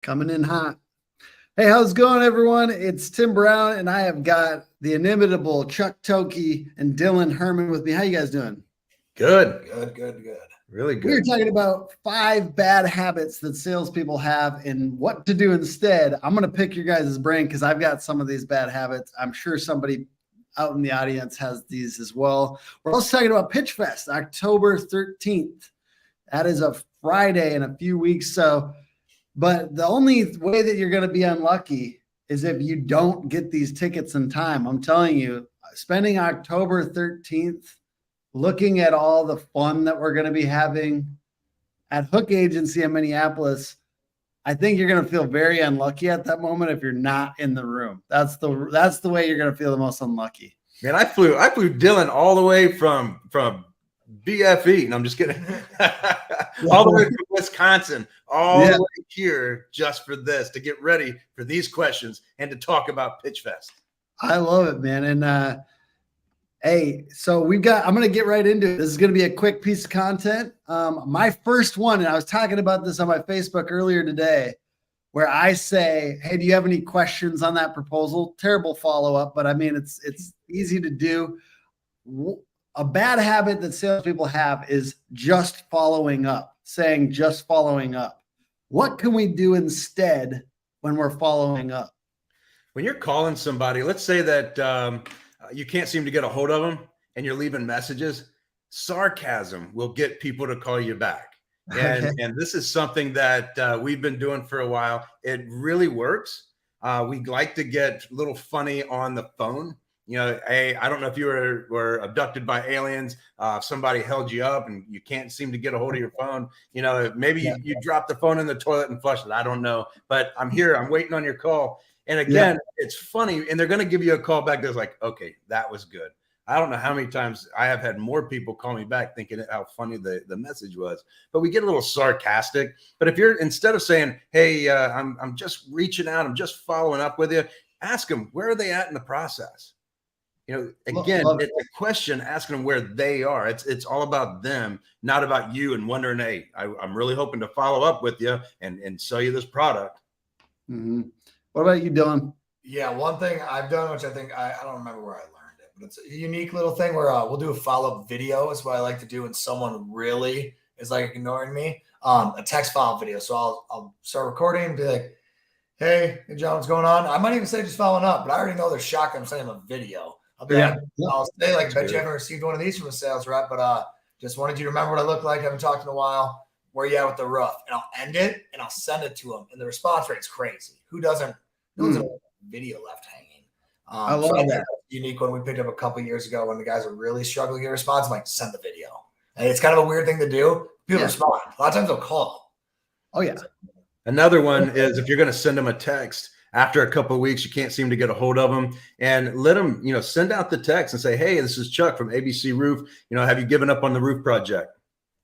Coming in hot. Hey, how's it going, everyone? It's Tim Brown, and I have got the inimitable Chuck Toki and Dylan Herman with me. How you guys doing? Good. We're Really good. talking about 5 bad habits that salespeople have and what to do instead. I'm going to pick your guys' brain because I've got some of these bad habits. I'm sure somebody out in the audience has these as well. We're also talking about Pitchfest, October 13th. That is a Friday in a few weeks. But the only way that you're going to be unlucky is if you don't get these tickets in time. I'm telling you, spending October 13th looking at all the fun that we're going to be having at Hook Agency in Minneapolis, I think you're going to feel very unlucky at that moment if you're not in the room. That's the way you're going to feel the most unlucky. Man, I flew Dylan all the way from BFE, and I'm just kidding, all the way from Wisconsin, all the way here just for this, to get ready for these questions and to talk about Pitchfest. I love it, man. And hey, so I'm going to get right into it. This is going to be a quick piece of content. My first one, and I was talking about this on my Facebook earlier today, where I say, hey, do you have any questions on that proposal? Terrible follow-up, but I mean, it's easy to do. A bad habit that salespeople have is just following up, saying just following up. What can we do instead when we're following up? When you're calling somebody, let's say that you can't seem to get a hold of them and you're leaving messages, sarcasm will get people to call you back. And this is something that we've been doing for a while. It really works. We like to get a little funny on the phone. You know, hey, I don't know if you were abducted by aliens. If somebody held you up and you can't seem to get a hold of your phone, you know, maybe you dropped the phone in the toilet and flushed it. I don't know, but I'm here. I'm waiting on your call. And again, it's funny, and they're going to give you a call back that's like, okay, that was good. I don't know how many times I have had more people call me back thinking how funny the message was, but we get a little sarcastic. But if you're, instead of saying, hey, I'm just reaching out, I'm just following up with you, ask them, where are they at in the process? You know, again, it's a question asking them where they are. It's all about them, not about you, and wondering, hey, I'm really hoping to follow up with you and sell you this product. Mm-hmm. What about you, Dylan? Yeah, one thing I've done, which I think I don't remember where I learned it, but it's a unique little thing where we'll do a follow-up video. Is what I like to do when someone really is like ignoring me. A text follow-up video. So I'll start recording and be like, hey John, what's going on? I might even say just following up, but I already know they're shocked I'm sending them a video. I'll be like, I'll say like, bet you haven't received one of these from a sales rep, but just wanted you to remember what I look like. I haven't talked in a while. Where you at with the roof? And I'll end it and I'll send it to them. And the response rate's crazy. Who doesn't? No one's a video left hanging. I love that. That's a unique one we picked up a couple years ago when the guys are really struggling to get a response. I'm like, send the video. And it's kind of a weird thing to do. People respond. A lot of times they'll call. Oh, yeah. Another one is if you're going to send them a text after a couple of weeks, you can't seem to get a hold of them, and let them, you know, send out the text and say, hey, this is Chuck from ABC Roof. You know, have you given up on the roof project?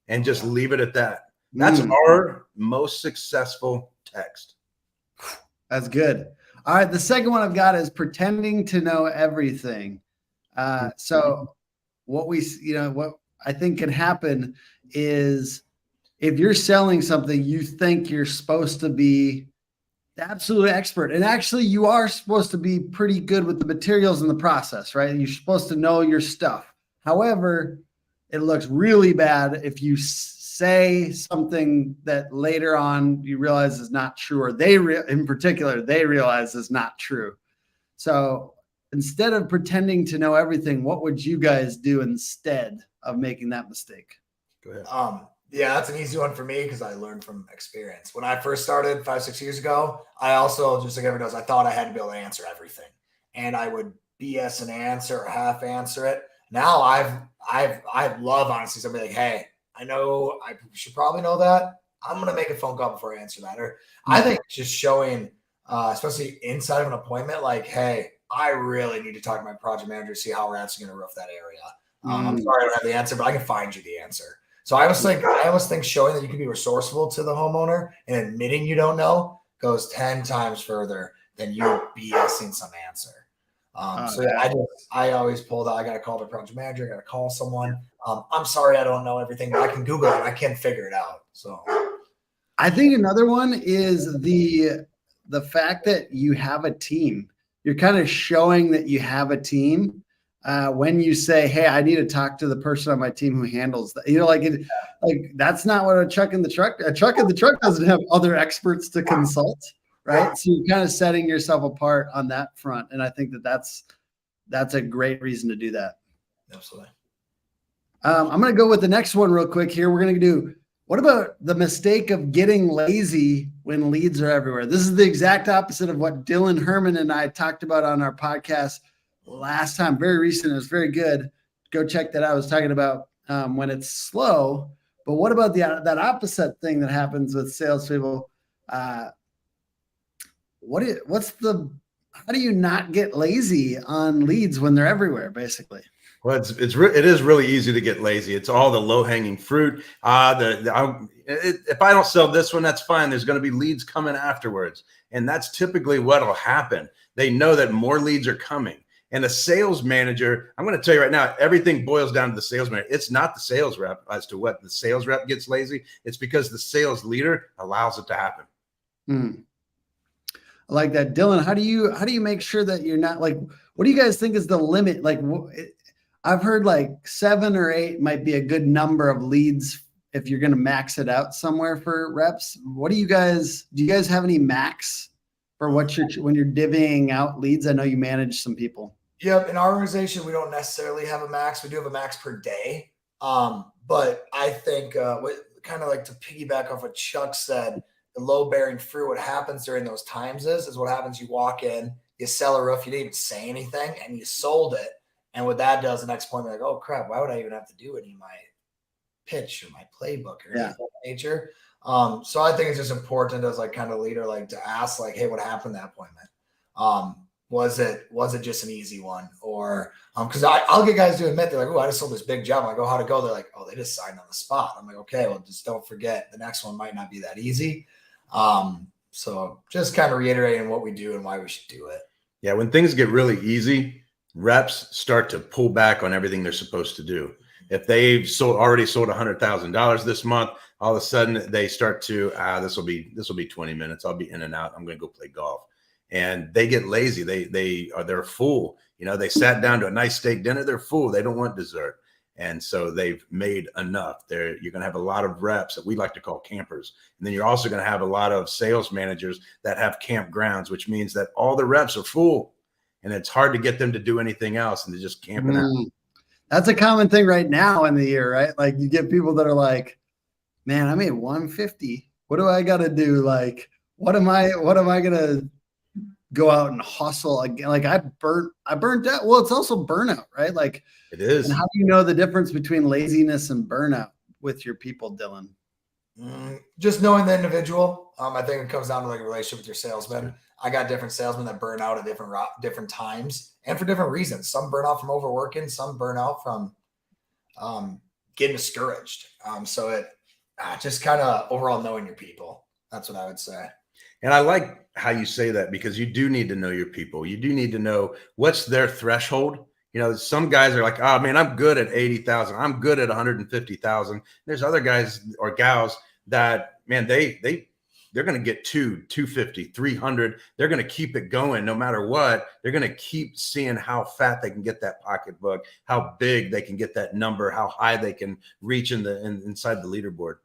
And just leave it at that. That's our most successful text. That's good. All right. The second one I've got is pretending to know everything. So what I think can happen is if you're selling something, you think you're supposed to be the absolute expert. And actually you are supposed to be pretty good with the materials and the process, right? You're supposed to know your stuff. However, it looks really bad if you say something that later on you realize is not true, or they realize is not true. So instead of pretending to know everything, what would you guys do instead of making that mistake? Go ahead. Yeah, that's an easy one for me because I learned from experience. When I first started 5-6 years ago, I also, just like everyone knows, I thought I had to be able to answer everything, and I would BS an answer or half answer it. Now I love honestly somebody like, hey, I know I should probably know that. I'm going to make a phone call before I answer that. Or I think just showing, especially inside of an appointment, like, hey, I really need to talk to my project manager, see how we're actually going to roof that area. I'm sorry I don't have the answer, but I can find you the answer. So I almost think showing that you can be resourceful to the homeowner and admitting you don't know goes 10 times further than you BSing some answer. I always pulled out. I got to call the project manager. I got to call someone. I'm sorry, I don't know everything, but I can Google it. And I can figure it out. So I think another one is the fact that you have a team. You're kind of showing that you have a team when you say, "Hey, I need to talk to the person on my team who handles that." Like that's not what a truck in the truck. A truck in the truck doesn't have other experts to consult, right? So you're kind of setting yourself apart on that front, and I think that's a great reason to do that. Absolutely. I'm going to go with the next one real quick here. We're going to do, what about the mistake of getting lazy when leads are everywhere? This is the exact opposite of what Dylan Herman and I talked about on our podcast last time. Very recent. It was very good. Go check that out. I was talking about when it's slow. But what about that opposite thing that happens with salespeople? How do you not get lazy on leads when they're everywhere, basically? Well, it is really easy to get lazy. It's all the low hanging fruit. If I don't sell this one, that's fine. There's going to be leads coming afterwards, and that's typically what'll happen. They know that more leads are coming, and a sales manager. I'm going to tell you right now, everything boils down to the sales manager. It's not the sales rep as to what the sales rep gets lazy. It's because the sales leader allows it to happen. I like that, Dylan. How do you make sure that you're not like? What do you guys think is the limit? Like, I've heard like 7 or 8 might be a good number of leads if you're going to max it out somewhere for reps. Do you guys have any max for when you're divvying out leads? I know you manage some people. Yep. In our organization, we don't necessarily have a max. We do have a max per day. But I think kind of like to piggyback off what Chuck said, the low bearing fruit, what happens during those times is what happens. You walk in, you sell a roof, you didn't even say anything and you sold it. And what that does, the next point, they're like, oh crap, why would I even have to do any of my pitch or my playbook or anything of that nature? So I think it's just important as like kind of leader, like to ask like, hey, what happened in that appointment? Was it just an easy one? Or because I'll get guys to admit, they're like, oh, I just sold this big job. I'm like, oh, how'd it go? They're like, oh, they just signed on the spot. I'm like, okay, well, just don't forget the next one might not be that easy. So just kind of reiterating what we do and why we should do it. Yeah, when things get really easy, reps start to pull back on everything they're supposed to do. If they've already sold $100,000 this month, all of a sudden they start to, this will be 20 minutes. I'll be in and out. I'm going to go play golf. And they get lazy. They're full. They sat down to a nice steak dinner. They're full. They don't want dessert. And so they've made enough. You're going to have a lot of reps that we like to call campers. And then you're also going to have a lot of sales managers that have campgrounds, which means that all the reps are full. And it's hard to get them to do anything else, and they're just camping out. That's a common thing right now in the year, right? Like you get people that are like, man, I made 150. What do I got to do? Like, what am I going to go out and hustle again? Like I burnt out. Well, it's also burnout, right? Like it is. And how do you know the difference between laziness and burnout with your people, Dylan? Just knowing the individual. I think it comes down to like a relationship with your salesman. I got different salesmen that burn out at different times and for different reasons. Some burn out from overworking, some burn out from getting discouraged. So it just kind of overall knowing your people. That's what I would say. And I like how you say that because you do need to know your people. You do need to know what's their threshold. Some guys are like, oh man, I'm good at 80,000. I'm good at 150,000. There's other guys or gals that, man, they're going to get 250, 300. They're going to keep it going no matter what. They're going to keep seeing how fat they can get that pocketbook, how big they can get that number, how high they can reach inside the leaderboard.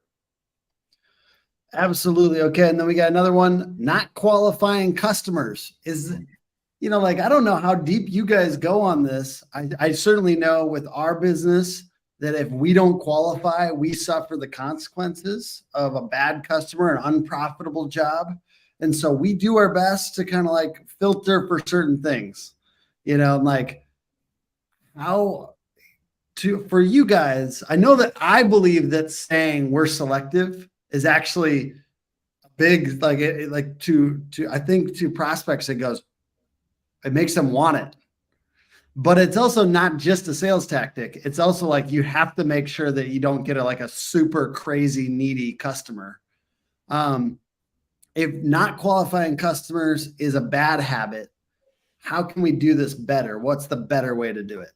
Absolutely. Okay. And then we got another one, not qualifying customers is, like, I don't know how deep you guys go on this. I certainly know with our business that if we don't qualify, we suffer the consequences of a bad customer, an unprofitable job. And so we do our best to kind of like filter for certain things, like for you guys, I know that I believe that saying we're selective is actually big, I think to prospects, it makes them want it. But it's also not just a sales tactic. It's also like you have to make sure that you don't get a super crazy needy customer. If not qualifying customers is a bad habit, how can we do this better? What's the better way to do it?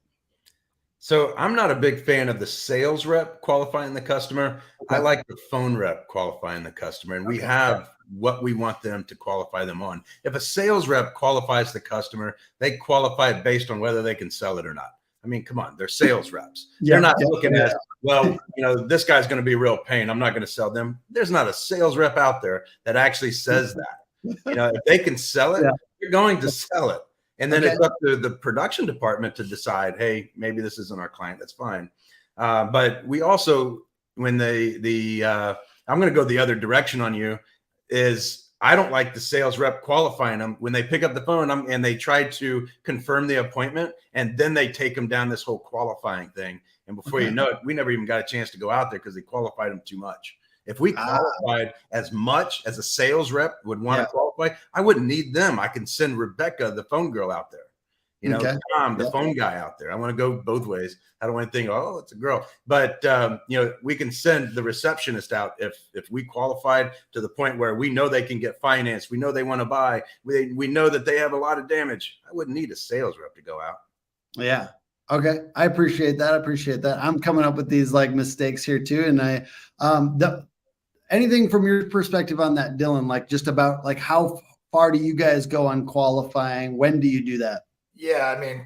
So I'm not a big fan of the sales rep qualifying the customer. I like the phone rep qualifying the customer, and we have what we want them to qualify them on. If a sales rep qualifies the customer, they qualify it based on whether they can sell it or not. I mean, come on, they're sales reps. They're not looking at, well, this guy's going to be a real pain, I'm not going to sell them. There's not a sales rep out there that actually says that. If they can sell it, they're going to sell it. And then it's up to the production department to decide, hey, maybe this isn't our client. That's fine. But we also, when I'm going to go the other direction on you, is I don't like the sales rep qualifying them when they pick up the phone and they try to confirm the appointment, and then they take them down this whole qualifying thing. And before you know it, we never even got a chance to go out there because they qualified them too much. If we qualified as much as a sales rep would want to qualify, I wouldn't need them. I can send Rebecca, the phone girl, out there. Tom, the phone guy out there. I want to go both ways. I don't want to think, oh, it's a girl. But we can send the receptionist out if we qualified to the point where we know they can get financed. We know they want to buy. We know that they have a lot of damage. I wouldn't need a sales rep to go out. Yeah. Okay. I appreciate that. I'm coming up with these like mistakes here too. And anything from your perspective on that, Dylan, like just about like how far do you guys go on qualifying? When do you do that? Yeah, I mean,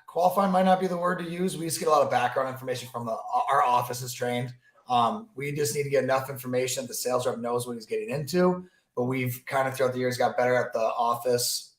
qualifying might not be the word to use. We just get a lot of background information from our office is trained. We just need to get enough information that the sales rep knows what he's getting into. But we've kind of throughout the years got better at the office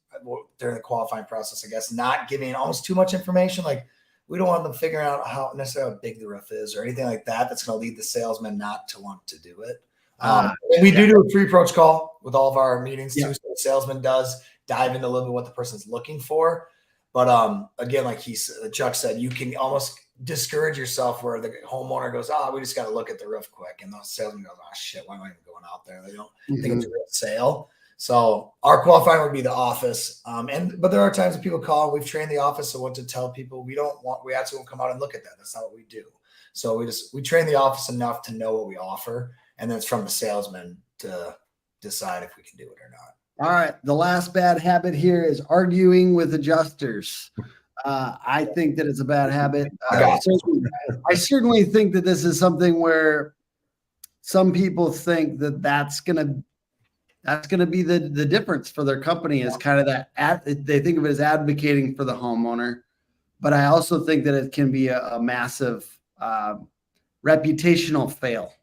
during the qualifying process, I guess, not giving almost too much information. Like we don't want them figuring out how big the roof is or anything like that. That's going to lead the salesman not to want to do it. And we do a pre-approach call with all of our meetings too. So the salesman does dive into a little bit what the person's looking for. But again, like Chuck said, you can almost discourage yourself where the homeowner goes, we just got to look at the roof quick. And the salesman goes, shit, why am I even going out there? They don't think it's a real sale. So our qualifying would be the office. But there are times that people call, we've trained the office of what to tell people. We actually won't come out and look at that. That's not what we do. So we train the office enough to know what we offer. And then it's from the salesman to decide if we can do it or not. All right. The last bad habit here is arguing with adjusters. I think that it's a bad habit. I certainly think that this is something where some people think that that's going to be the difference for their company is kind of that they think of it as advocating for the homeowner. But I also think that it can be a massive reputational fail.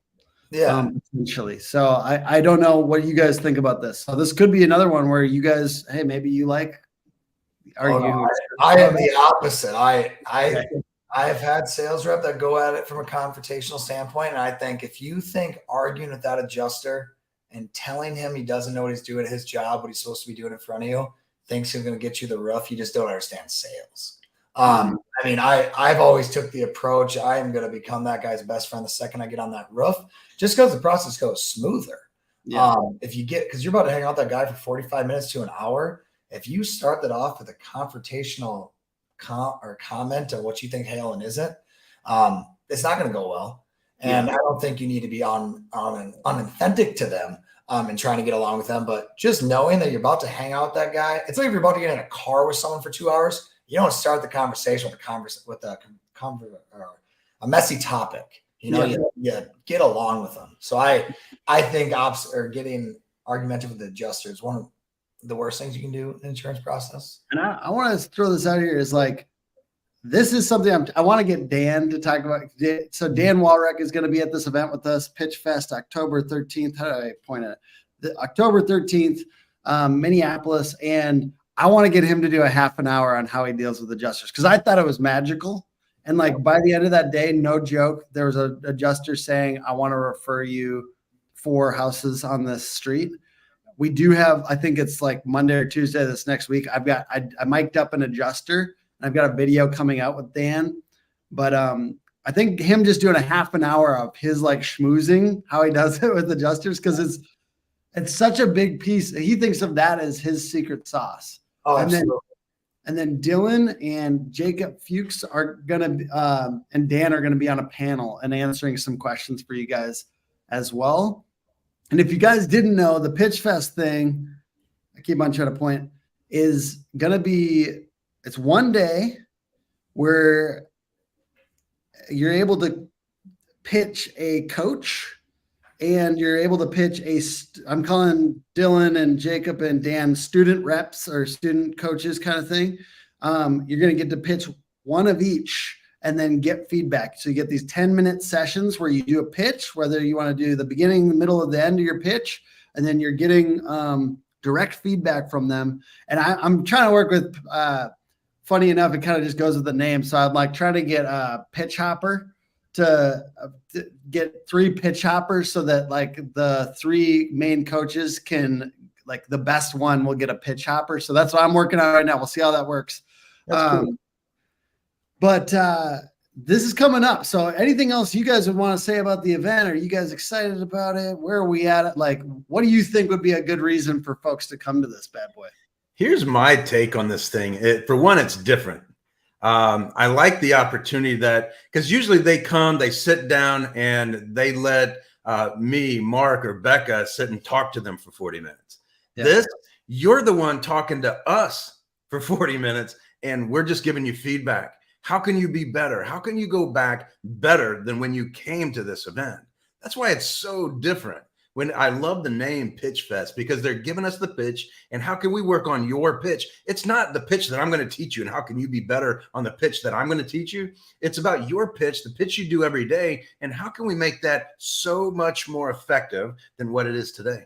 Yeah, essentially. So I don't know what you guys think about this. So this could be another one where you guys, hey, maybe you like arguing. I am the opposite. I've had sales rep that go at it from a confrontational standpoint, and I think if you think arguing with that adjuster and telling him he doesn't know what he's doing at his job, what he's supposed to be doing in front of you, thinks he's going to get you the roof, you just don't understand sales. I mean, I've always took the approach, I am going to become that guy's best friend the second I get on that roof, just because the process goes smoother. Yeah. Because you're about to hang out with that guy for 45 minutes to an hour. If you start that off with a confrontational comment on what you think hail and isn't, it's not going to go well. And I don't think you need to be unauthentic to them and trying to get along with them. But just knowing that you're about to hang out with that guy, it's like if you're about to get in a car with someone for 2 hours. You don't start the conversation with a messy topic. You get along with them. So I think getting argumentative with the adjuster is one of the worst things you can do in the insurance process. And I want to throw this out here is like, this is something I want to get Dan to talk about. So Dan Walrek is going to be at this event with us, Pitchfest, October 13th. How do I point at it? October 13th, Minneapolis. And I want to get him to do a half an hour on how he deals with adjusters because I thought it was magical. And like by the end of that day, no joke, there was an adjuster saying, I want to refer you 4 houses on this street. We do have, I think it's like Monday or Tuesday this next week. I mic'd up an adjuster and I've got a video coming out with Dan. But I think him just doing a half an hour of his like schmoozing, how he does it with adjusters, because it's such a big piece. He thinks of that as his secret sauce. Oh, absolutely. And then Dylan and Jacob Fuchs are going to, and Dan are going to be on a panel and answering some questions for you guys as well. And if you guys didn't know, the Pitchfest thing, I keep on trying to point, is going to be, it's one day where you're able to pitch a coach, and you're able to pitch I'm calling Dylan and Jacob and Dan student reps or student coaches kind of thing. You're going to get to pitch one of each and then get feedback. So you get these 10-minute sessions where you do a pitch, whether you want to do the beginning, the middle, or the end of your pitch, and then you're getting direct feedback from them. And I'm trying to work with, funny enough, it kind of just goes with the name. So I'd like try to get a pitch hopper to get 3 pitch hoppers so that like the 3 main coaches can, like the best one will get a pitch hopper. So that's what I'm working on right now. We'll see how that works. Cool. But this is coming up. So anything else you guys would want to say about the event? Are you guys excited about it? Where are we at? Like, what do you think would be a good reason for folks to come to this bad boy? Here's my take on this thing. For one, it's different. I like the opportunity because usually they come, they sit down, and they let me, Mark, or Becca sit and talk to them for 40 minutes. Yeah. You're the one talking to us for 40 minutes, and we're just giving you feedback. How can you be better? How can you go back better than when you came to this event? That's why it's so different. When I love the name Pitchfest, because they're giving us the pitch and how can we work on your pitch? It's not the pitch that I'm going to teach you and how can you be better on the pitch that I'm going to teach you. It's about your pitch, the pitch you do every day, and how can we make that so much more effective than what it is today?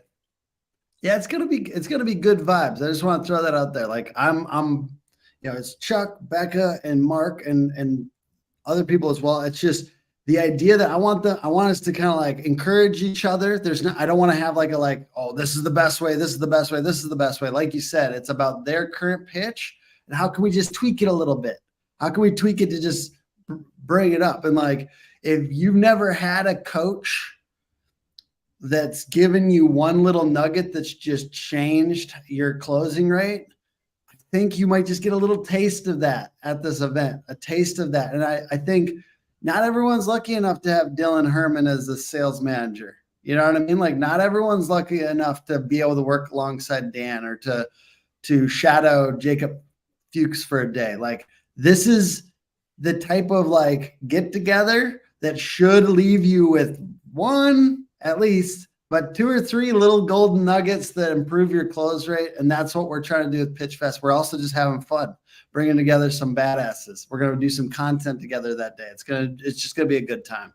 Yeah, it's gonna be good vibes. I just want to throw that out there. Like I'm it's Chuck, Becca, and Mark, and other people as well. It's just the idea that I want us to kind of like encourage each other. I don't want to have oh, this is the best way. This is the best way. This is the best way. Like you said, it's about their current pitch and how can we just tweak it a little bit? How can we tweak it to just bring it up? And like, if you've never had a coach that's given you one little nugget that's just changed your closing rate, I think you might just get a little taste of that at this event, a taste of that. And I think not everyone's lucky enough to have Dylan Herman as the sales manager. You know what I mean? Like not everyone's lucky enough to be able to work alongside Dan or to shadow Jacob Fuchs for a day. Like this is the type of like get together that should leave you with one at least, but 2 or 3 little golden nuggets that improve your close rate. And that's what we're trying to do with Pitchfest. We're also just having fun, bringing together some badasses. We're going to do some content together that day. It's just going to be a good time.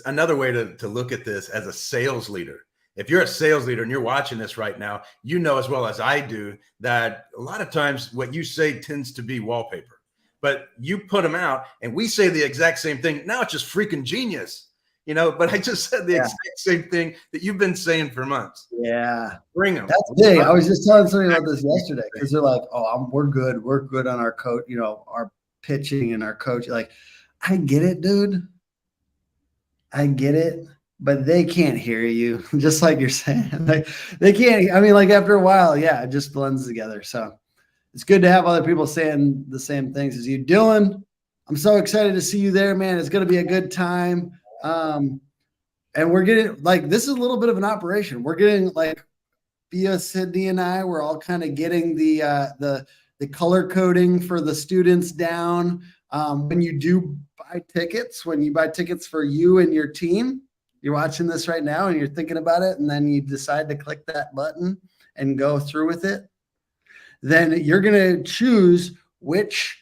Another way to look at this as a sales leader. If you're a sales leader and you're watching this right now, you know as well as I do that a lot of times what you say tends to be wallpaper, but you put them out and we say the exact same thing. Now it's just freaking genius. But I just said the exact same thing that you've been saying for months. Yeah. Bring them. That's big. I was just telling somebody about this yesterday because they're like, oh, we're good. We're good on our coach, our pitching and our coach. Like, I get it, dude. I get it, but they can't hear you. Just like you're saying. Like they can't. I mean, like after a while, it just blends together. So it's good to have other people saying the same things as you. Dylan, I'm so excited to see you there, man. It's going to be a good time. And we're getting this is a little bit of an operation. We're getting via Sydney and I, we're all kind of getting the color coding for the students down. When you buy tickets for you and your team, you're watching this right now and you're thinking about it. And then you decide to click that button and go through with it. Then you're going to choose which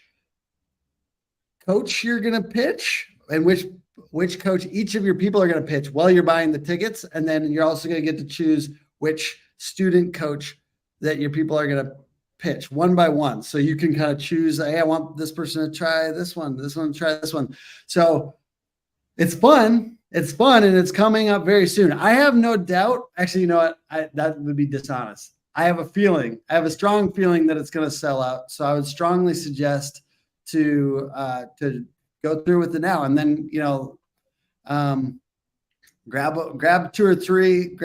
coach you're going to pitch and which coach each of your people are going to pitch while you're buying the tickets. And then you're also going to get to choose which student coach that your people are going to pitch one by one. So you can kind of choose, hey, I want this person to try this one try this one. So it's fun. It's fun. And it's coming up very soon. I have no doubt. Actually, you know what? That would be dishonest. I have a strong feeling that it's going to sell out. So I would strongly suggest to go through with it now. And then, grab 2 or 3,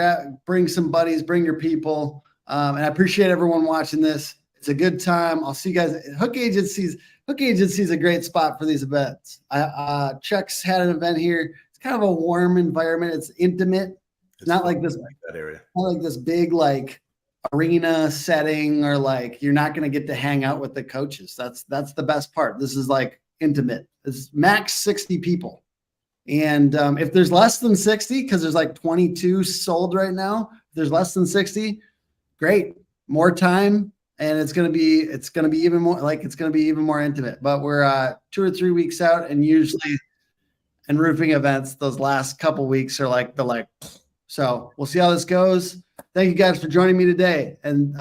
bring some buddies, bring your people. And I appreciate everyone watching this. It's a good time. I'll see you guys. Hook Agency is a great spot for these events. Chuck's had an event here. It's kind of a warm environment. It's intimate. It's not like this, that area. Not like this big, arena setting or you're not going to get to hang out with the coaches. That's the best part. This is intimate. It's max 60 people. And if there's less than 60, because there's like 22 sold right now, if there's less than 60, great, more time, and it's gonna be even more intimate. But we're 2 or 3 weeks out, and usually in roofing events, those last couple weeks are like so we'll see how this goes. Thank you guys for joining me today, and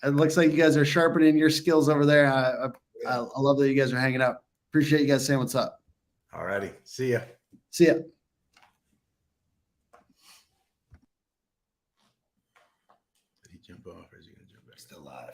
it looks like you guys are sharpening your skills over there. I love that you guys are hanging out. Appreciate you guys saying what's up. All righty. See ya. See ya. Did he jump off or is he going to jump back? Still live.